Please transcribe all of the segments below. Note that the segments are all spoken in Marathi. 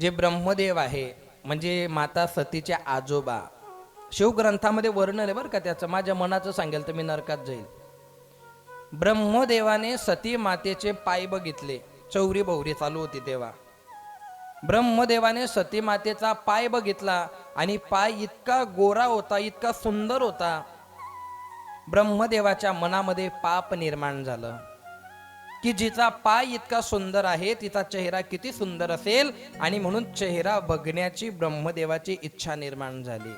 जे ब्रह्मदेव आहे म्हणजे माता सतीचे आजोबा, शिवग्रंथामध्ये वर्णन आहे बरं का त्याचं, माझ्या मनाचं सांगेल तर मी नरकात जाईल. ब्रह्मदेवाने सती मातेचे पाय बघितले, चौरी बौरी चालू होती तेव्हा. ब्रह्मदेवाने सती मातेचा पाय बघितला आणि पाय इतका गोरा होता, इतका सुंदर होता. ब्रह्मदेवाच्या मनामध्ये पाप निर्माण झालं की जिचा पाय इतका सुंदर आहे तिचा चेहरा किती सुंदर असेल, आणि म्हणून चेहरा बघण्याची ब्रह्मदेवाची इच्छा निर्माण झाली.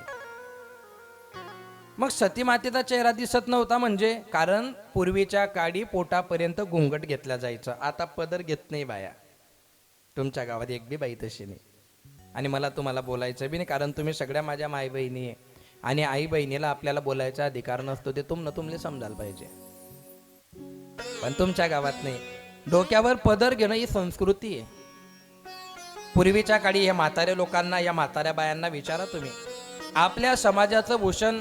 मग सती मातेचा चेहरा दिसत नव्हता म्हणजे कारण पूर्वीच्या काळी पोटापर्यंत घुंगट घेतला जायचं. आता पदर घेत नाही बाया, तुमच्या गावात एक बी बाई तशी नाही. आणि मला तुम्हाला बोलायचं बी नाही, कारण तुम्ही सगळ्या माझ्या माई बहिणी आहे, आणि आई बहिणीला आपल्याला बोलायचा अधिकार नसतो, ते तुमले समजायला पाहिजे. पण तुमच्या गावात नाही. डोक्यावर पदर घेणं ही संस्कृती आहे. पूर्वीच्या काळी या म्हाताऱ्या लोकांना, या म्हाताऱ्या बायांना विचारा तुम्ही. आपल्या समाजाचं भूषण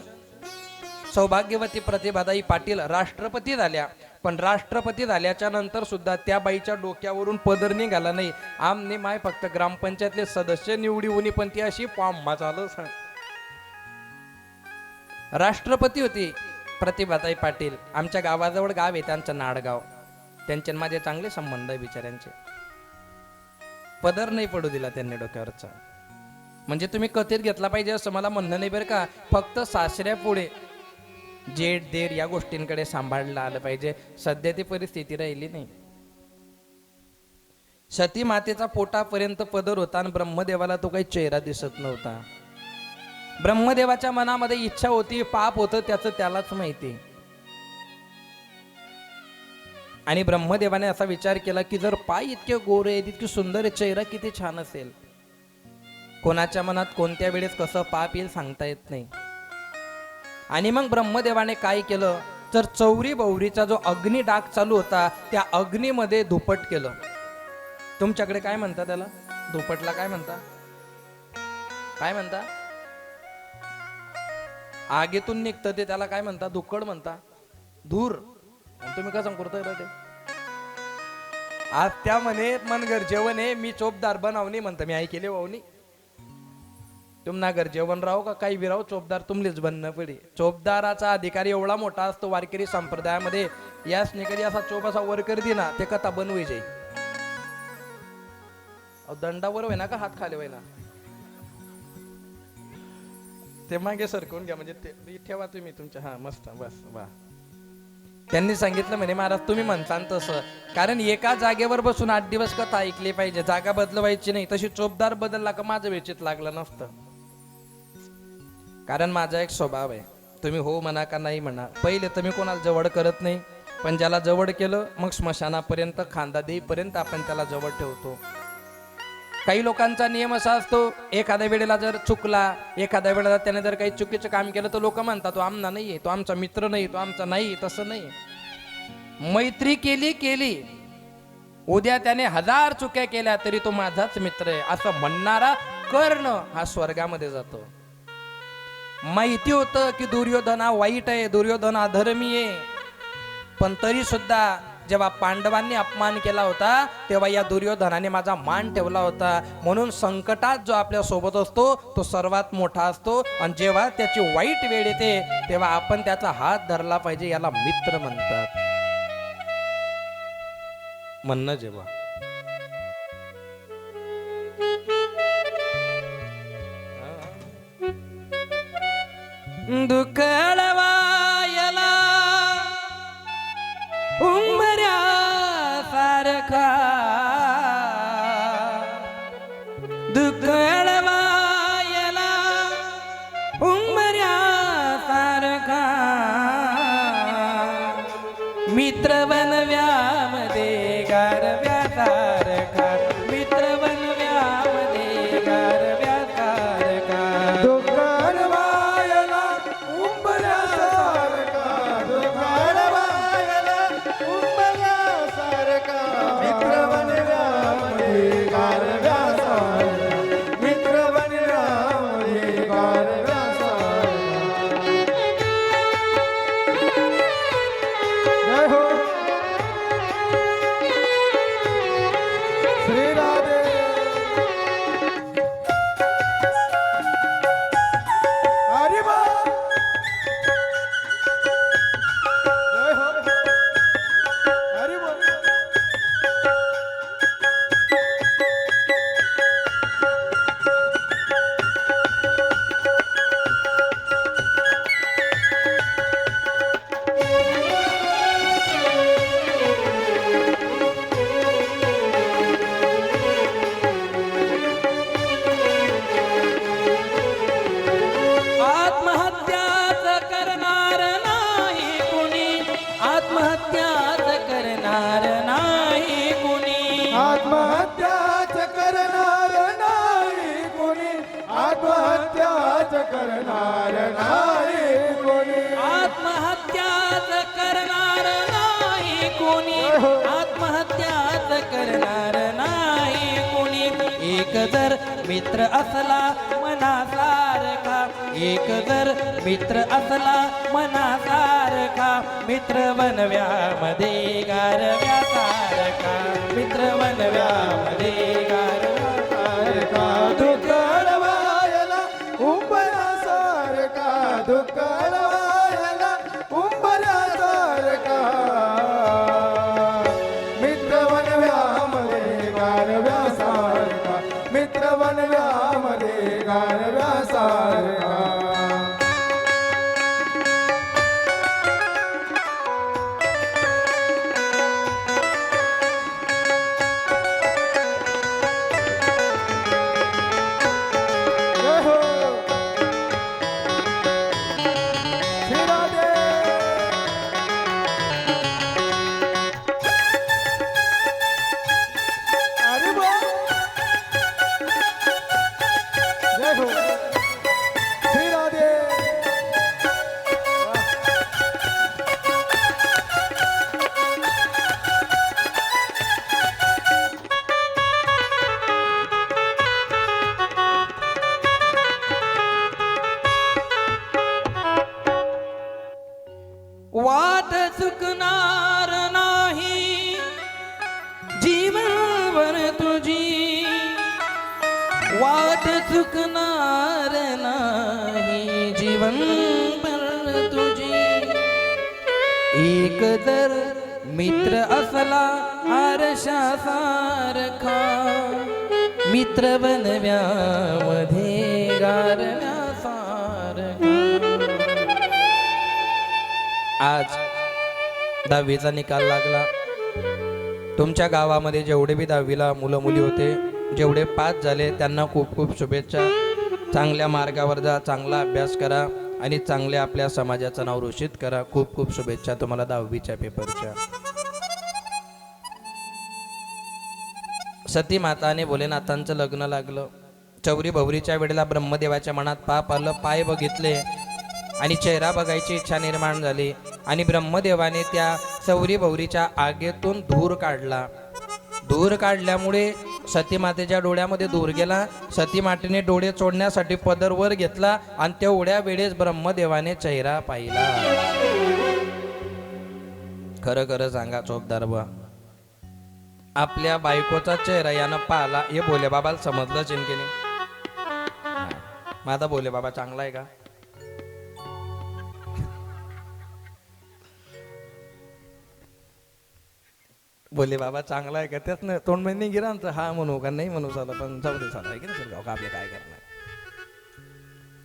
सौभाग्यवती प्रतिभाताई पाटील राष्ट्रपती झाल्या, पण राष्ट्रपती झाल्याच्या नंतर सुद्धा त्या बाईच्या डोक्यावरून पदर निघाला नाही. आमने माय फक्त ग्रामपंचायतले सदस्य निवडी पण ती अशी पाम्मा झालं. राष्ट्रपती होती प्रतिभाताई पाटील. आमच्या गावाजवळ गाव आहे त्यांचं नाडगाव, त्यांचे माझे चांगले संबंध आहे बिचाऱ्यांचे. पदर नाही पडू दिला त्यांनी डोक्यावरचा. म्हणजे तुम्ही कथेत घेतला पाहिजे असं मला म्हणणं नाही बरं का. फक्त सासऱ्या पुढे जेठ देर या गोष्टींकडे सांभाळलं आलं पाहिजे. सध्या ती परिस्थिती राहिली नाही. सती मातेचा पोटापर्यंत पदर होता आणि ब्रह्मदेवाला तो काही चेहरा दिसत नव्हता. ब्रह्मदेवाच्या मनामध्ये इच्छा होती, पाप होतं त्याचं त्यालाच माहिती. आणि ब्रह्मदेवाने असा विचार केला की जर पाय इतके गोरे, इतके सुंदर, चेहरा किती छान असेल. कोणाच्या मनात कोणत्या वेळेस कसं पाप येईल सांगता येत नाही. आणि मग ब्रह्मदेवाने काय केलं, तर चौरी बौरीचा जो अग्नी डाग चालू होता त्या अग्नीमध्ये धुपट केलं. तुमच्याकडे काय म्हणता त्याला? धुपटला काय म्हणता? काय म्हणता? आगीतून निघतं ते त्याला काय म्हणता? धुक्कड म्हणता, धूर. तुम्ही कसं करतोय ते? आज त्या म्हणे मन घर जेवण आहे, मी चोपदार बनावणी म्हणता. मी ऐकेले वावणी तुम्हाला घर जेवण राहो का काही विराव, चोपदार तुमलेच बनणं पडे. चोपदाराचा अधिकारी एवढा मोठा असतो वारकरी संप्रदायामध्ये. यास कधी असा चोप असा वर कर दे ना, ते कथा बनवी जाई. दंडावर होय ना का हात खाले होय ना, ते मागे सरकवून घ्या म्हणजे ते ठेवा तुम्ही तुमच्या. हा मस्त, बस वा. त्यांनी सांगितलं म्हणे महाराज तुम्ही म्हणसान तसं, कारण एका जागेवर बसून 8 दिवस कथा ऐकली पाहिजे, जागा बदलवायची नाही. तशी चोपदार बदलला का माझं वेचित लागलं नसतं. कारण माझा एक स्वभाव आहे, तुम्ही हो म्हणा का नाही म्हणा, पहिले तुम्ही कोणाला जवळ करत नाही, पण ज्याला जवळ केलं मग स्मशानापर्यंत, खांदा देईपर्यंत आपण त्याला जवळ ठेवतो. काही लोकांचा नियम असा असतो, एखाद्या वेळेला जर चुकला, एखाद्या वेळेला त्याने जर काही चुकीचं काम केलं तर लोक म्हणतात तो आमना नाहीये, तो आमचा मित्र नाही, तो आमचा नाही. तसं नाही. मैत्री केली, उद्या त्याने 1000 चुक्या केल्या तरी तो माझाच मित्र आहे असं म्हणणारा कर्ण हा स्वर्गामध्ये जातो. माहिती होतं की दुर्योधन हा वाईट आहे, दुर्योधन अधर्मी आहे, पण तरी सुद्धा जेव्हा पांडवांनी अपमान केला होता तेव्हा या दुर्योधनाने माझा मान ठेवला होता. म्हणून संकटात जो आपल्या सोबत असतो तो सर्वात मोठा असतो, आणि जेव्हा त्याची वाईट वेळ येते तेव्हा आपण त्याचा हात धरला पाहिजे. याला मित्र म्हणतात. म्हणणं जेव्हा दुःखळवायला उंबऱ्या सारखा, दुःखळवायला उंबऱ्या सारखा, मित्र बनव्यामध्ये गारव्या सारखा, मित्र बनव्यामध्ये गारव्या सारखा. करणार नाही कोणी, आत्महत्याच करणार नाही कोणी, आत्महत्याच करणार नाही कोणी. एक जर मित्र असला मनासारखा, एक जर मित्र असला मनासारखा, मित्र बनव्यामध्ये गारव्यासारखा, मित्र बनव्यामध्ये गारव्यासारखा. दुःखळवायला उंबऱ्यासारखा, दुःखळवायला उंबऱ्यासारखा, मित्र बनव्यामध्ये गारव्यासारखा, मित्र बनव्यामध्ये गारव्यासारखा. जय हो श्रीराधे. अरे वा. जय हो श्रीराधे. वाट चुकणार नाही जीवनभर तुझी, वाट चुकणार नाही जीवनभर तुझी. एक जर मित्र असला आरशासारखा, मित्र बनव्यामध्ये गारव्यासारखा. आज 10वीचा निकाल लागला. तुमच्या गावामध्ये जेवढे बी 10वीला मुलं मुली होते, जेवढे पास झाले त्यांना खूप खूप शुभेच्छा. चांगल्या मार्गावर जा, चांगला अभ्यास करा आणि चांगले आपल्या समाजाचं नाव रोशित करा. खूप खूप शुभेच्छा तुम्हाला 10वीच्या पेपरच्या. सती माता आणि भोलेनाथांचं लग्न लागलं. चौरी भवरीच्या वेळेला ब्रह्मदेवाच्या मनात पाप आलं, पाय बघितले आणि चेहरा बघायची इच्छा निर्माण झाली आणि ब्रह्मदेवाने त्या चौरी भवरीच्या आगेतून धूर काढला. धूर काढल्यामुळे सतीमातेच्या डोळ्यामध्ये धूर गेला. सतीमातेने डोळे चोडण्यासाठी पदर वर घेतला आणि तेवढ्या वेळेस ब्रह्मदेवाने चेहरा पाहिला. खरं खरं सांगा चोपदार बा, आपल्या बायकोचा चेहरा यानं पाहला हे भोले बाबाला समजलं चिंकेने? माझा भोले बाबा चांगला आहे का? भोले बाबा चांगला आहे का? त्यात ना तोंड महिने गिरा हा म्हणू का नाही म्हणू झालं, पण जाऊ दे झालं आहे की नाही का आपले काय करणार.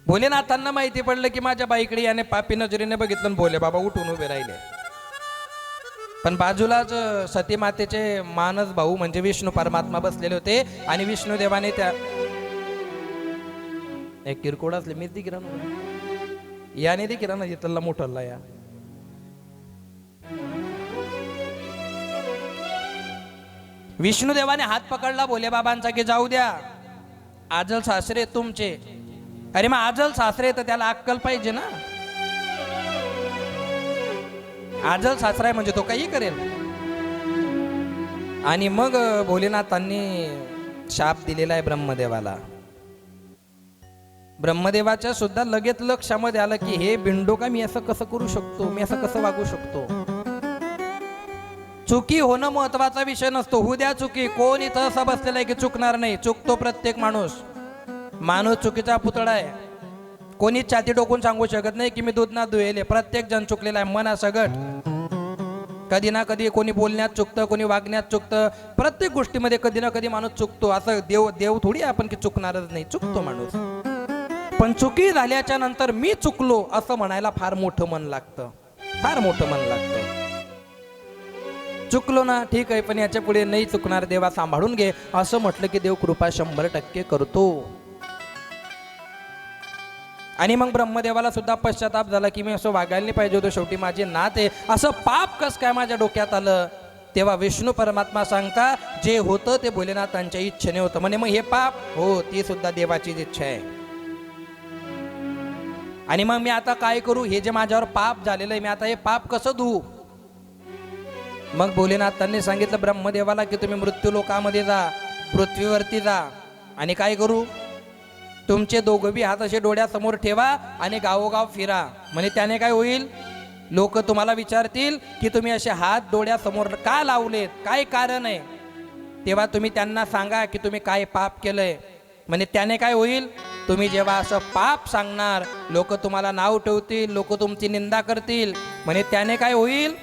भोलेनाथांना माहिती पडलं की माझ्या बाईकडे याने पापी नजरेने बघितलं, भोले बाबा उठून उभे राहिले. पण बाजूलाच सती मातेचे मानस भाऊ म्हणजे विष्णू परमात्मा बसलेले होते आणि विष्णू देवाने त्या एक किरकोळ असले मी ती किराणा याने ती किराणा जिथला मोठला या विष्णू देवाने हात पकडला भोले बाबांचा की जाऊ द्या, आजल सासरे तुमचे. अरे मग आजल सासरे तर त्याला अक्कल पाहिजे ना. आजल सासरा म्हणजे तो काही करेल. आणि मग भोलेनाथांनी शाप दिलेला आहे ब्रह्मदेवाला. ब्रह्मदेवाच्या सुद्धा लगेच लक्षामध्ये आलं की हे बिंडो का मी असं कसं करू शकतो, मी असं कसं वागू शकतो. चुकी होणं महत्वाचा विषय नसतो, होऊ द्या चुकी. कोण इथं असं बसलेला आहे की चुकणार नाही? चुकतो प्रत्येक माणूस. माणूस चुकीचा पुतळा आहे. कोणी छाती टोकून सांगू शकत नाही की मी दूध ना धुएले. प्रत्येक जण चुकलेला आहे मना सगट. कधी ना कधी कोणी बोलण्यात चुकतं, कोणी वागण्यात चुकतं. प्रत्येक गोष्टीमध्ये कधी ना कधी माणूस चुकतो. असं देव थोडी आपण की चुकणारच नाही, चुकतो माणूस. पण चुकी झाल्याच्या नंतर मी चुकलो असं म्हणायला फार मोठं मन लागतं, फार मोठं मन लागतं. चुकलो ना ठीक आहे, पण याच्या पुढे नाही चुकणार, देवा सांभाळून घे असं म्हटलं की देव कृपा 100% करतो. आणि मग ब्रह्मदेवाला सुद्धा पश्चाताप झाला की मी असं वागायला नाही पाहिजे होतं, शेवटी माझे नात आहे, असं पाप कस काय माझ्या डोक्यात आलं. तेव्हा विष्णू परमात्मा सांगता जे होतं ते भोलेनाथांच्या इच्छेने होतं. म्हणे मग हे पाप हो, ती सुद्धा देवाचीच इच्छा आहे. आणि मग मी आता काय करू, हे जे माझ्यावर पाप झालेलं आहे, मी आता हे पाप कसं धुवू? मग भोलेनाथांनी सांगितलं ब्रह्मदेवाला की तुम्ही मृत्यू लोकामध्ये जा, पृथ्वीवरती जा, आणि काय करू, तुमचे दोघं बी हात असे डोळ्यासमोर ठेवा आणि गावोगाव फिरा. म्हणजे त्याने काय होईल, लोक तुम्हाला विचारतील की तुम्ही असे हात डोळ्यासमोर का लावलेत, काय कारण आहे. तेव्हा तुम्ही त्यांना सांगा की तुम्ही काय पाप केलंय. म्हणजे त्याने काय होईल, तुम्ही जेव्हा असं पाप सांगणार, लोक तुम्हाला नाव ठेवतील, लोक तुमची निंदा करतील. म्हणजे त्याने काय होईल,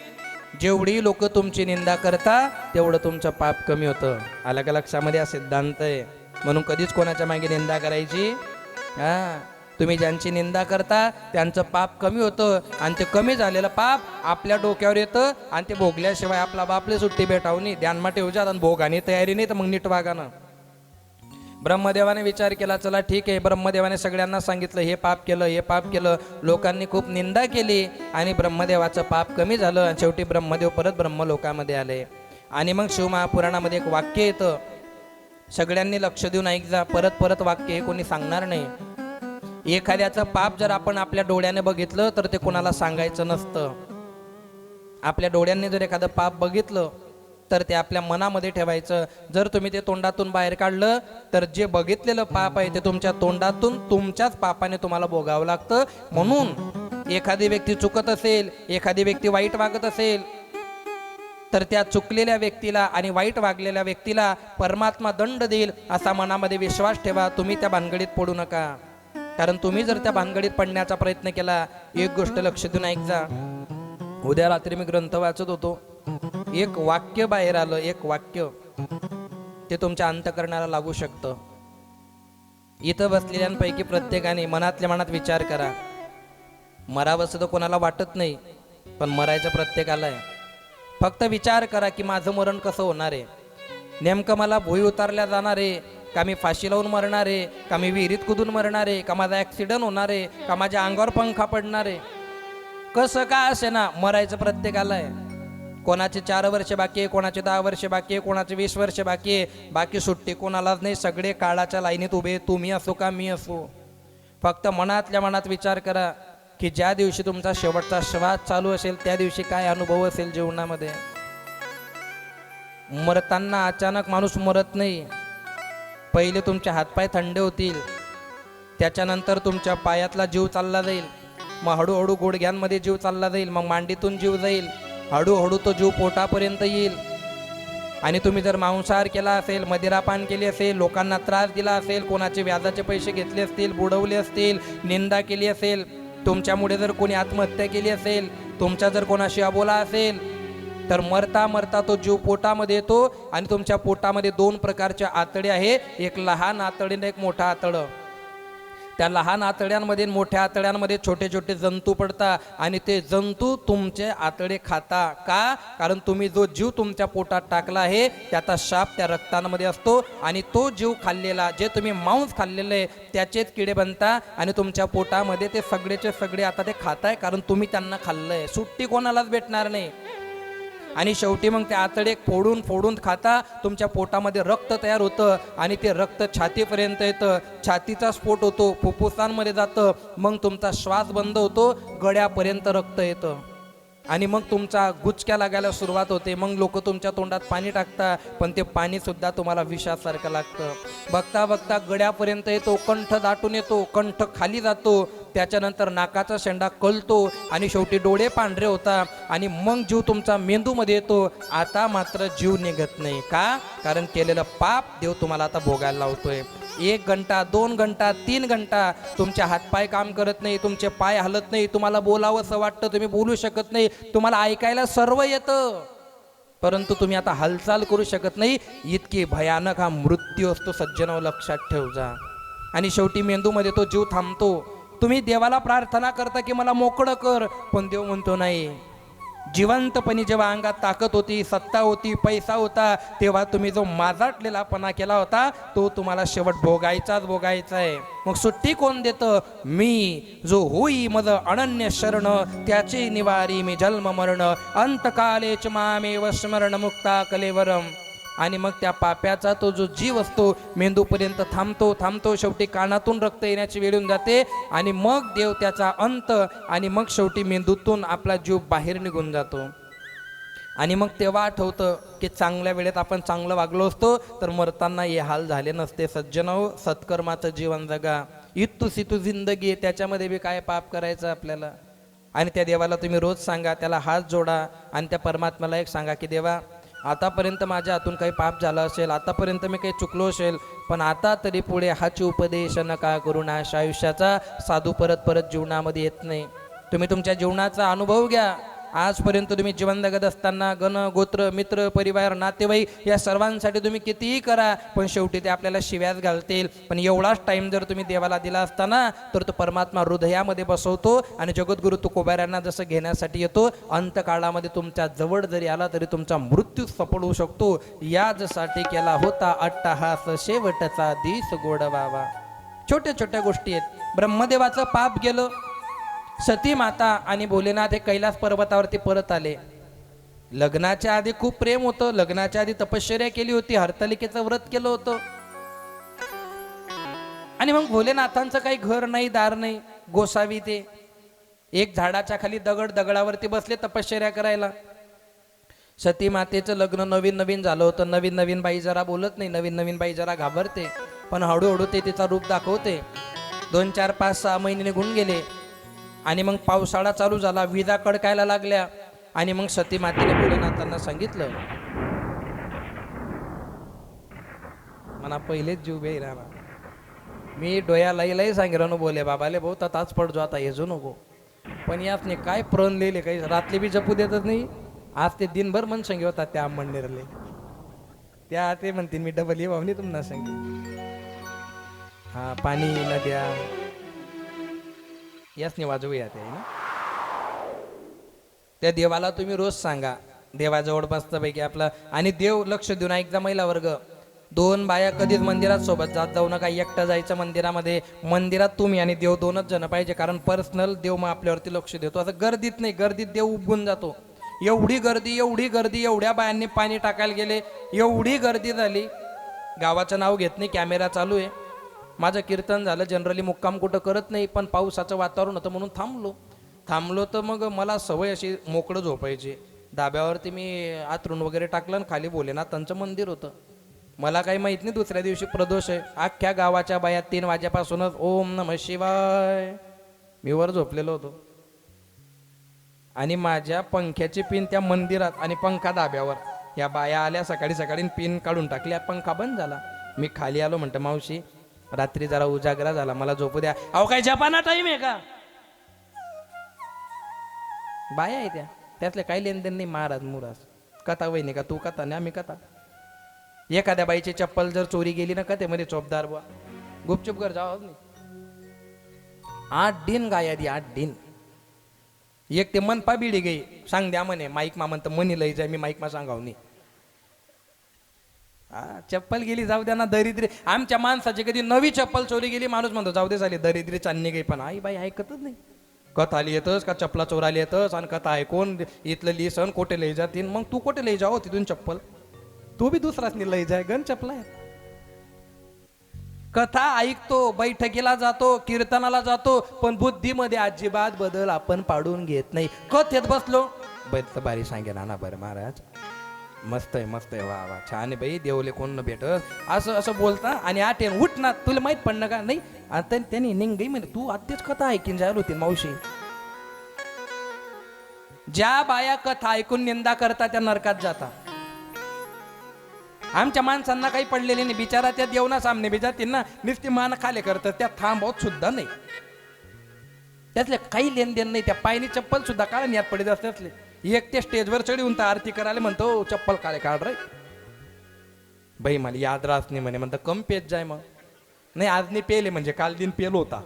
जेवढी लोक तुमची निंदा करता तेवढं तुमचं पाप कमी होतं. आलं का लक्षामध्ये? हा सिद्धांत आहे. म्हणून कधीच कोणाच्या मागे निंदा करायची. तुम्ही ज्यांची निंदा करता त्यांचं पाप कमी होतं, आणि ते कमी झालेलं पाप आपल्या डोक्यावर येतं, आणि ते भोगल्याशिवाय आपला बापले सुट्टी भेटावनी. ध्यानमा ठेवजात, आणि भोगाने तयारी नाही तर मग नीट वागानं. ब्रह्मदेवाने विचार केला, चला ठीक आहे. ब्रह्मदेवाने सगळ्यांना सांगितलं हे पाप केलं, हे पाप केलं. लोकांनी खूप निंदा केली आणि ब्रह्मदेवाचं पाप कमी झालं, आणि शेवटी ब्रह्मदेव परत ब्रह्मलोकामध्ये आले. आणि मग शिवमहापुराणामध्ये एक वाक्य येतं, सगळ्यांनी लक्ष देऊन ऐक जा, परत परत वाक्य हे कोणी सांगणार नाही. एखाद्याचं पाप जर आपण आपल्या डोळ्याने बघितलं तर ते कोणाला सांगायचं नसतं. आपल्या डोळ्यांनी जर एखादं पाप बघितलं तर ते आपल्या मनामध्ये ठेवायचं. जर तुम्ही ते तोंडातून बाहेर काढलं तर जे बघितलेलं पाप आहे ते तुमच्या तोंडातून तुमच्याच पापाने तुम्हाला भोगावं लागतं. म्हणून एखादी व्यक्ती चुकत असेल, एखादी व्यक्ती वाईट वागत असेल, तर त्या चुकलेल्या व्यक्तीला आणि वाईट वागलेल्या व्यक्तीला परमात्मा दंड देईल असा मनामध्ये विश्वास ठेवा. तुम्ही त्या भानगडीत पडू नका. कारण तुम्ही जर त्या भानगडीत पडण्याचा प्रयत्न केला, एक गोष्ट लक्ष देऊन ऐक जा. उद्या रात्री मी ग्रंथ वाचत होतो, एक वाक्य बाहेर आलं, एक वाक्य, ते तुमच्या अंतःकरणाला लागू शकतं. इथं बसलेल्यांपैकी प्रत्येकाने मनातल्या मनात विचार करा. मरावंसं तर कोणाला वाटत नाही, पण मरायचं प्रत्येकाला आहे. फक्त विचार करा की माझं मरण कसं होणार आहे. नेमकं मला भुई उतारल्या जाणार आहे, का मी फाशी लावून मरणार आहे, का मी विहिरीत कुदून मरणार आहे, का माझा ॲक्सिडेंट होणार आहे, का माझ्या अंगावर पंखा पडणार आहे. कसं का असे ना, मरायचं प्रत्येकाला आहे. कोणाचे 4 वर्ष बाकी आहे, कोणाचे 10 वर्ष बाकी आहे, कोणाचे 20 वर्ष बाकी आहे. बाकी सुट्टी कोणालाच नाही. सगळे काळाच्या लाईनीत उभे, तुम्ही असो का मी असो. फक्त मनातल्या मनात विचार करा की ज्या दिवशी तुमचा शेवटचा श्वास चालू असेल त्या दिवशी काय अनुभव असेल जीवनामध्ये. मरताना अचानक माणूस मरत नाही. पहिले तुमचे हातपाय थंड होतील, त्याच्यानंतर तुमच्या पायातला जीव चालला जाईल, मग हळूहळू गुडघ्यांमध्ये जीव चालला जाईल, मग मांडीतून जीव जाईल, हळूहळू तो जीव पोटापर्यंत येईल. आणि तुम्ही जर मांसाहार केला असेल, मदिरापान केली असेल, लोकांना त्रास दिला असेल, कोणाचे व्याजाचे पैसे घेतले असतील, बुडवले असतील, निंदा केली असेल, तुमच्यामुळे जर कोणी आत्महत्या केली असेल, तुमचा जर कोणाशी अबोला असेल, तर मरता मरता तो जीव पोटामध्ये येतो. आणि तुमच्या पोटामध्ये 2 प्रकारचे आतडे आहे, एक लहान आतडे आणि एक मोठा आतडं. त्या लहान आतड्यांमध्ये मोठ्या आतड्यांमध्ये छोटे छोटे जंतू पडतात, आणि ते जंतू तुमचे आतडे खाता. का? कारण तुम्ही जो जीव तुमच्या पोटात टाकला आहे त्याचा शाप त्या रक्तामध्ये असतो, आणि तो जीव खाल्लेला, जे तुम्ही मांस खाल्लेलं आहे त्याचेच किडे बनता, आणि तुमच्या पोटामध्ये ते सगळेचे सगळे आता ते खाताय, कारण तुम्ही त्यांना खाल्लंय. सुट्टी कोणालाच भेटणार नाही. आणि शेवटी मग ते आतडे फोडून फोडून खाता, तुमच्या पोटामध्ये रक्त तयार होतं, आणि ते रक्त छातीपर्यंत येतं, छातीचा स्फोट होतो, फुफ्फुसांमध्ये जातं, मग तुमचा श्वास बंद होतो, गळ्यापर्यंत रक्त येतं, आणि मग तुमचा गुचक्या लागायला सुरुवात होते. मग लोक तुमच्या तोंडात पाणी टाकतात, पण ते पाणीसुद्धा तुम्हाला विषासारखं लागतं. बघता बघता गळ्यापर्यंत येतो, कंठ दाटून येतो, कंठ खाली जातो, त्याच्यानंतर नाकाचा शेंडा कळतो, आणि शेवटी डोळे पांढरे होतात, आणि मग जीव तुमचा मेंदूमध्ये येतो. आता मात्र जीव निघत नाही. का? कारण केलेलं पाप देव तुम्हाला आता भोगायला लावतोय. 1 घंटा, 2 घंटा, 3 घंटा तुमचे हातपाय काम करत नाही, तुमचे पाय हलत नाही, तुम्हाला बोलावं असं वाटतं, तुम्ही बोलू शकत नाही, तुम्हाला ऐकायला सर्व येतं, परंतु तुम्ही आता हालचाल करू शकत नाही. इतकी भयानक हा मृत्यू असतो. सज्जनो, लक्षात ठेव जा. आणि शेवटी मेंदूमध्ये तो जीव थांबतो. तुम्ही देवाला प्रार्थना करता की मला मोकळं कर, पण देव म्हणतो नाही. जिवंतपणी जेव्हा अंगात ताकद होती, सत्ता होती, पैसा होता, तेव्हा तुम्ही जो माजाटलेलापणा केला होता तो तुम्हाला शेवट भोगायचाच भोगायचा आहे. मग सुट्टी कोण देतं? मी, जो होई मज अनन्य शरण, त्याचे निवारी मी जन्म मरण, अंतकालेच मामेव स्मरण मुक्ता कलेवरम. आणि मग त्या पाप्याचा तो जो जीव असतो मेंदूपर्यंत थांबतो शेवटी कानातून रक्त येण्याची वेळ येऊन जाते आणि मग देव त्याचा अंत आणि मग शेवटी मेंदूतून आपला जीव बाहेर निघून जातो. आणि मग तेव्हा आठवतं की चांगल्या वेळेत आपण चांगलं वागलो असतो तर मरताना हे हाल झाले नसते. सज्जनो, सत्कर्माचं जीवन जगा. इत्तू सितू जिंदगी आहे, त्याच्यामध्ये बी काय पाप करायचं आपल्याला. आणि त्या देवाला तुम्ही रोज सांगा, त्याला हात जोडा आणि त्या परमात्म्याला एक सांगा की देवा, आतापर्यंत माझ्या हातून काही पाप झालं असेल, आतापर्यंत मी काही चुकलो असेल, पण आता तरी पुढे हाची उपदेश नका करून अशा आयुष्याचा साधू परत परत जीवनामध्ये येत नाही. तुम्ही तुमच्या जीवनाचा अनुभव घ्या. आजपर्यंत तुम्ही जीवन जगत असताना गण गोत्र मित्र परिवार नातेवाईक या सर्वांसाठी तुम्ही कितीही करा, पण शेवटी ते आपल्याला शिव्याच घालतील. पण एवढाच टाईम जर तुम्ही देवाला दिला असताना तर तो परमात्मा हृदयामध्ये बसवतो आणि जगद्गुरु तुकोबाऱ्यांना जसं घेण्यासाठी येतो, अंतकाळामध्ये तुमच्या जवळ जरी आला तरी तुमचा मृत्यू सफळ होऊ शकतो. याचसाठी केला होता अट्टहास शेवटचा दिस गोडवावा. छोट्या छोट्या गोष्टी आहेत. ब्रह्मदेवाचं पाप गेलं, सती माता आणि भोलेनाथ हे कैलास पर्वतावरती परत आले. लग्नाच्या आधी खूप प्रेम होतं, लग्नाच्या आधी तपश्चर्या केली होती, हरतालिकेचं व्रत केलं होतं. आणि मग भोलेनाथांचं काही घर नाही दार नाही, गोसावी ते एक झाडाच्या खाली दगडावरती बसले तपश्चर्या करायला. सती मातेचं लग्न नवीन नवीन झालं होतं. नवीन नवीन बाई जरा बोलत नाही, नवीन नवीन बाई जरा घाबरते, पण हळूहळू ते तिचा रूप दाखवते. 2, 4, 5, 6 महिने निघून गेले आणि मग पावसाळा चालू झाला, विजा कडकायला लागल्या. आणि मग सती मातेने भोलेनाथांना सांगितलं, मना पहिलेच जीव बे राहणार, मी डोया लाई सांगितलं बोले बाबाले भाऊ ताच पडजो आता येजो नको. पण यातने काय प्रण लिहिले, काही रात्री बी जपू देतच नाही. आज ते दिनभर मन संगी होतात त्या मंदिरले. त्या ते म्हणतील मी डबल ये भावनी तुम्हाला सांगी. हा पाणी नद्या याचने वाजवूया ते ना. त्या देवाला तुम्ही रोज सांगा, देवाजवळ बसतापैकी आपला. आणि देव लक्ष देऊन ऐकता महिला वर्ग, 2 बाया कधीच मंदिरात सोबत जात जाऊ नका. एकटा जायचं मंदिरामध्ये. मंदिरात तुम्ही आणि देव 2च जण पाहिजे, कारण पर्सनल देव मग आपल्यावरती लक्ष देतो. असं गर्दीत नाही, गर्दीत देव उबगून जातो. एवढी गर्दी, एवढ्या बायांनी पाणी टाकायला गेले, एवढी गर्दी झाली. गावाचं नाव घेत नाही, कॅमेरा चालू आहे. माझं कीर्तन झालं. जनरली मुक्काम कुठं करत नाही, पण पावसाचं वातावरण होतं म्हणून थांबलो तर मग मला सवय अशी मोकळं झोपायची. धाब्यावरती मी आतरून वगैरे टाकलं आणि खाली भोलेनाथांचं मंदिर होतं. मला काही माहीत नाही दुसऱ्या दिवशी प्रदोष आहे. अख्ख्या गावाच्या बाया 3 वाजेपासूनच ओम नमः शिवाय, मी वर झोपलेलो होतो. आणि माझ्या पंख्याची पिन त्या मंदिरात आणि पंखा धाब्यावर. या बाया आल्या सकाळी पिन काढून टाकल्या, पंखा बंद झाला. मी खाली आलो, म्हणतं मावशी रात्री जरा उजागरा झाला, मला झोपू द्या. अहो काय जपाना टाईम आहे का? बाया आहे त्यातले काही लेनदेन नाही. महाराज मुराज कथा वहिनी का तू कथा नाही आम्ही कथा. एखाद्या बाईची चप्पल जर चोरी गेली ना कथेमध्ये चोपदार बुवा गुपचूप कर जाव नाही. 8 दिन गाया दी 8 दिन. एक ते मनपा बिडी गई सांग द्या म्हणे माईक मा म्हणतं मनी लई जाय, मी माईक मा सांगाव नाही. चप्पल गेली जाऊ द्या ना, दरिद्री. आमच्या माणसाची कधी नवी चप्पल चोरी गेली माणूस म्हणतो जाऊ दे झाली दरिद्री चांदणी गई. पण आई बाई ऐकतच नाही. कथा लिहितच का चपला चोराली येतच आणि कथा ऐकून इथलं लिहिसन कोठे लई जातील. मग तू कोठे लई जाओ तिथून चप्पल, तू बी दुसराच नाही लई जाय, गण चपला आहे. कथा ऐकतो, बैठकीला जातो, कीर्तनाला जातो, पण बुद्धीमध्ये अजिबात बदल आपण पाडून घेत नाही. कथेत बसलो बैठ बारी सांगे ना बरं महाराज मस्त आहे वा वा छान आहे बाई, देवले कोण न भेट असं बोलता. आणि आठेन उठ ना, तुला माहित पडणं का नाही. आता त्यांनी निंगई म्हणे तू आत्तेच कथा ऐकीन जायला होती मावशी. ज्या बाया कथा ऐकून निंदा करता त्या नरकात जाता. आमच्या माणसांना काही पडलेले नाही, बिचारा त्या देवना सामने बी जातील ना, नुसती मान खाले करतात, त्या थांबवत सुद्धा नाही. त्यातले काही लेनदेन नाही. त्या पायनी चप्पल सुद्धा काळ यात पडत असते. एक ते स्टेजवर चढवून तर आरती करायला म्हणतो चप्पल काळे काढ रे बाई, मला याद राहत नाही म्हणे. म्हणतं कम पेत जाय. मग नाही आज नाही पेले म्हणजे काल दिन पेलो होता.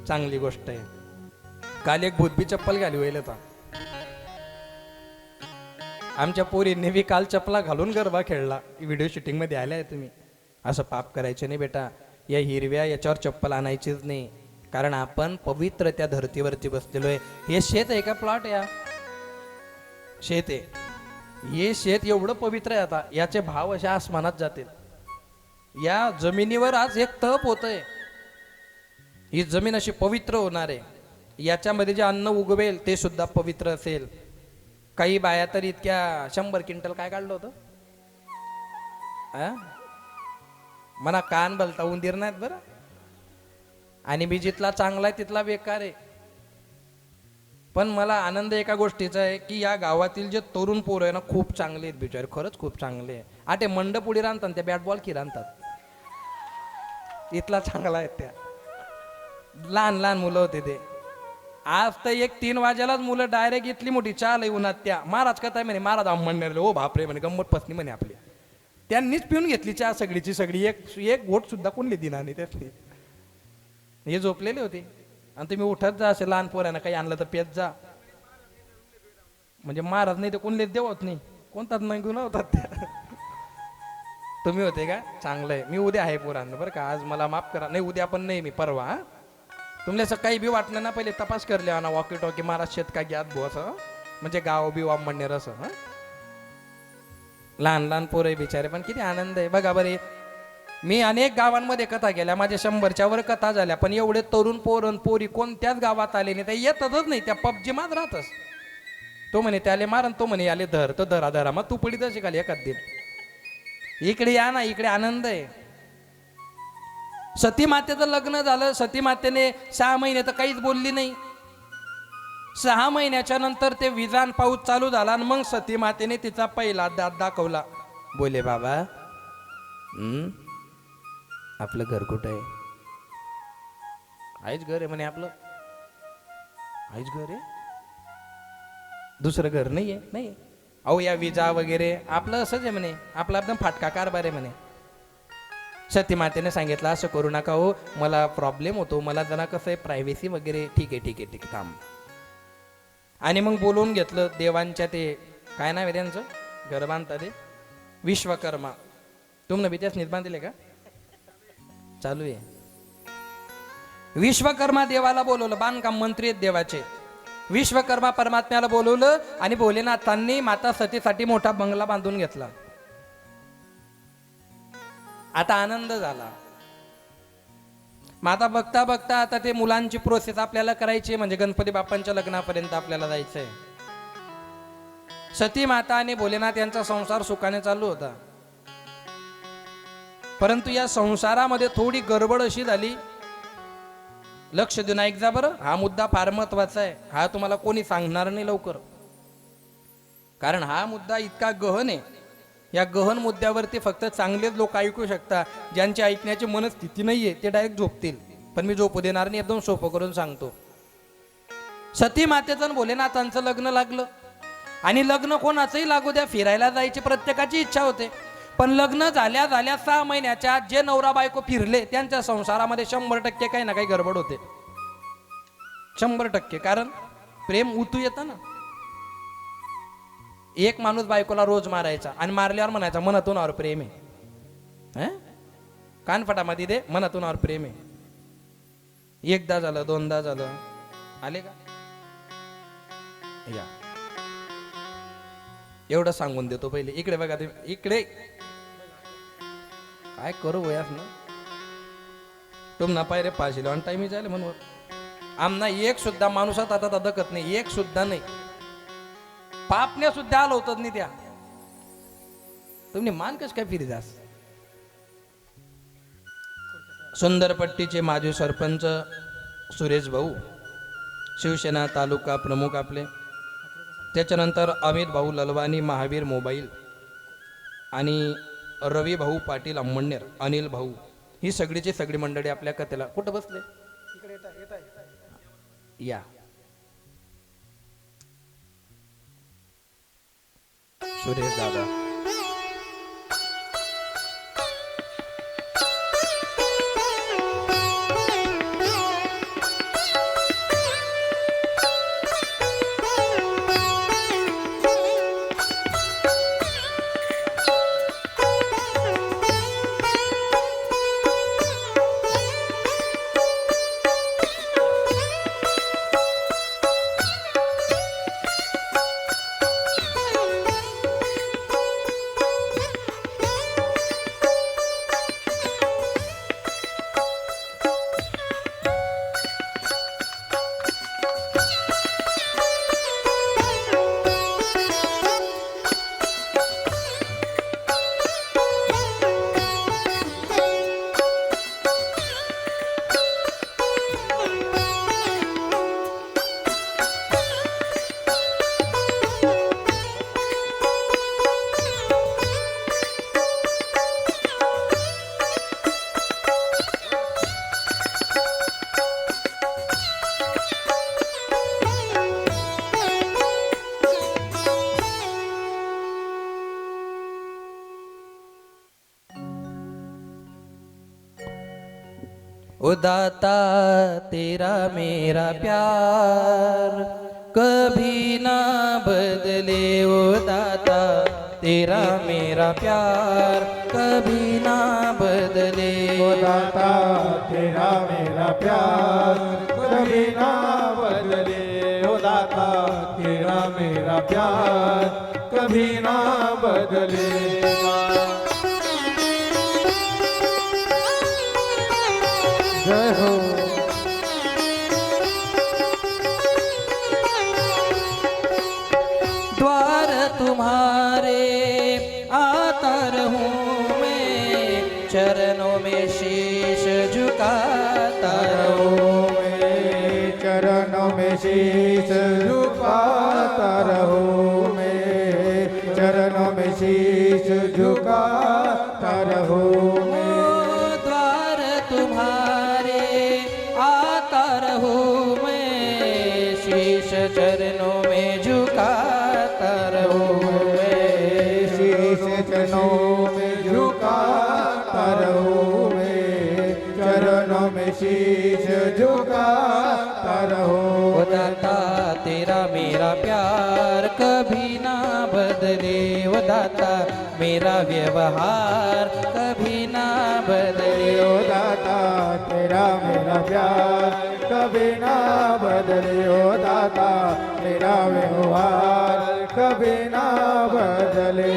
चांगली गोष्ट आहे. काल एक भूतबी चप्पल घाली होईल होता. आमच्या पोरींनी बी काल चपला घालून गरबा खेळला. व्हिडिओ शूटिंग मध्ये आले आहे तुम्ही. असं पाप करायचे नाही बेटा. या हिरव्या याच्यावर चप्पल आणायचीच नाही, कारण आपण पवित्र त्या धर्तीवरती बसलेलो आहे. हे शेत आहे का प्लॉट? या शेत आहे. हे शेत एवढं पवित्र आहे आता, याचे भाव अशा आसमानात जातील. या जमिनीवर आज एक तप होतंय. ही जमीन अशी पवित्र होणार आहे. याच्यामध्ये जे अन्न उगवेल ते सुद्धा पवित्र असेल. काही बाया तर इतक्या 100 क्विंटल काय काढलं होतं मना कान बलता उंदीर नाहीत बरं. आणि मी जिथला चांगला आहे तिथला बेकार आहे. पण मला आनंद एका गोष्टीचा आहे की या गावातील जे तरुण पोरं आहे ना खूप चांगले आहेत बिचारे, खरंच खूप चांगले आहे. आटे मंड पुढे राहतात, त्या बॅट बॉल की राहतात, इथला चांगला आहेत. त्या लहान लहान मुलं होते ते. आज तर 1-3 वाजेलाच मुलं डायरेक्ट इथली मोठी चाल उन्हात त्या महाराज कथा म्हणे, महाराज म्हणणार ओ बापरे म्हणे, गंमत पसनी म्हणे आपली. त्यांनीच पिऊन घेतली चहा सगळीची सगळी, एक घोट सुद्धा कोणली दिना नाही त्यातली. हे झोपलेले होते. आणि तुम्ही उठत जा असे लहान पोरांना काही आणलं तर पेत जा. म्हणजे महाराज नाही तर कोणलेच देवत नाही, कोणताच नाही गुन्हा होतात त्या. तुम्ही होते का? चांगलं आहे. मी उद्या आहे पोरांना बरं का, आज मला माफ करा. नाही उद्या पण नाही, मी परवा. तुमल्या असं काही बी वाटलं ना पहिले तपास करले ना, वॉकी टॉकी महाराज शेत काय घ्यात भाऊ असं, म्हणजे गाव बिवा म्हणणार असं. लहान लहान पोरं बिचारे, पण किती आनंद आहे बघा बरे. मी अनेक गावांमध्ये कथा केल्या, माझ्या 100च्या वर कथा झाल्या, पण एवढे तरुण पोरण पोरी कोणत्याच गावात आले नाही. त्या येतच नाही, त्या पबजी मात राहतच. तो म्हणे त्याले मारन, तो म्हणे याले धर, तो धरा धरा मग तू पडीत शिकाली एखाद दिन. इकडे या ना, इकडे आनंद आहे. सती मातेचं लग्न झालं. सती मातेने 6 महिने तर काहीच बोलली नाही. 6 महिन्याच्या नंतर ते विजान पाऊस चालू झाला आणि मग सती मातेने तिचा पहिला दात दाखवला. बोले बाबा आपलं घर कुठं आहे? आहेच घर आहे म्हणे आपलं. आहेच घर आहे, दुसरं घर नाहीये. नाही अहो या विजा वगैरे आपलं असंच आहे म्हणे, आपला एकदम फाटका कारभार आहे म्हणे. सती मातेने सांगितलं असं करू नका हो, मला प्रॉब्लेम होतो, मला जरा कसं आहे प्रायव्हसी वगैरे. ठीक आहे ठीक आहे ठीक आहे थांब. आणि मग बोलवून घेतलं देवांच्या, ते काय नाव आहे त्यांचं, घर बांधता ते विश्वकर्मा. तुम्ही बी त्याच बांधले का? चालू आहे. विश्वकर्मा देवाला बोलवलं, बांधकाम मंत्री आहेत देवाचे. विश्वकर्मा परमात्म्याला बोलवलं आणि भोलेनाथांनी माता सतीसाठी मोठा बंगला बांधून घेतला. आता आनंद झाला. माता बघता बघता आता ते मुलांची प्रोसेस आपल्याला करायची, म्हणजे गणपती बाप्पांच्या लग्नापर्यंत आपल्याला जायचंय. सती माता आणि भोलेनाथ यांचा संसार सुखाने चालू होता. परंतु या संसारामध्ये थोडी गडबड अशी झाली. लक्ष देऊन ऐक जा बरं, हा मुद्दा फार महत्वाचा आहे. हा तुम्हाला कोणी सांगणार नाही लवकर, कारण हा मुद्दा इतका गहन आहे. या गहन मुद्द्यावरती फक्त चांगलेच लोक ऐकू शकतात. ज्यांची ऐकण्याची मनस्थिती नाहीये ते डायरेक्ट झोपतील, पण मी झोपू देणार नाही. एकदम सोपं करून सांगतो. सती मातेचं आणि भोलेनाथांचं लग्न लागलं. आणि लग्न कोणाचंही लागू द्या, फिरायला जायची प्रत्येकाची इच्छा होते. पण लग्न झाल्या झाल्या 6 महिन्याच्या जे नवरा बायको फिरले त्यांच्या संसारामध्ये 100% काही ना काही गडबड होते. 100%. कारण प्रेम उतू येतं ना. एक माणूस बायकोला रोज मारायचा आणि मारल्यावर म्हणायचा मनातून और प्रेम आहे. कानफटामध्ये दे मनातून और प्रेम आहे. एकदा झालं, दोनदा झालं. आले का? या एवढं सांगून देतो पहिले. इकडे बघा तुम्ही, इकडे काय करू वयास ना तुम ना पायरे पाशील आणि टाइम जायला म्हणून आमना एक सुद्धा माणूसात आता दखत नाही, एक सुद्धा नाही. पापण्या सुद्धा आलं होतं नाही त्या. तुम्ही मान कस काय फिरी जास. सुंदरपट्टीचे माजी सरपंच सुरेश भाऊ, शिवसेना तालुका प्रमुख आपले. त्याच्यानंतर अमित भाऊ ललवानी महावीर मोबाईल आणि रवी भाऊ पाटील अंमळनेर, अनिल भाऊ, ही सगळीची सगळी मंडळी आपल्या कथेला. कुठं बसले? या सुरेश दादा. ओ दाता तेरा मेरा प्यार कभी ना बदले, ओ दाता तेरा मेरा प्यार कभी ना बदले। ओ दाता तेरा मेरा प्यार कभी ना बदले। ओ दाता तेरा मेरा प्यार कभी ना बदले। जय हो। द्वार तुम्हारे आता रहूं मैं, चरणों में शीश झुकाता रहूं। चरणों में शीश झुकाता रहूं मैं। चरणों में शीश झुकाता रहूं मैं। द्वार तुम्हारे आता रहूं मैं, शीश चरणों में झुकाता रहूं मैं। शीश चरणों में झुकाता रहूं मैं। चरणों में शीश झुकाता रहूं। ओ दाता तेरा मेरा प्यार कभी ना बदले, ओ दाता मेरा व्यवहार कभी ना बदले। ओ दाता तेरा मेरा प्यार कभी ना बदले। ओ दाता मेरा व्यवहार कभी ना बदले।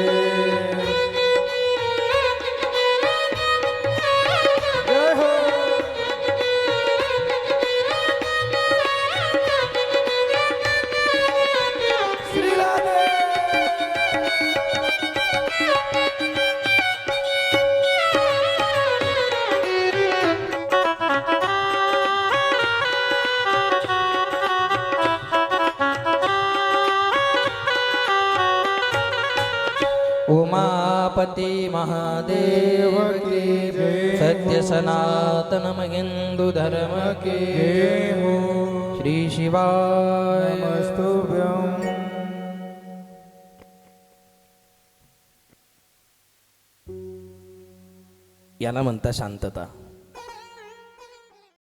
जय हो। श्री राधे। उमापति महादेव की जय। सत्य सनातनम हिंदू धर्म के जय हो। श्री शिवाय नमस्तुभ्यं। याला म्हणता शांतता.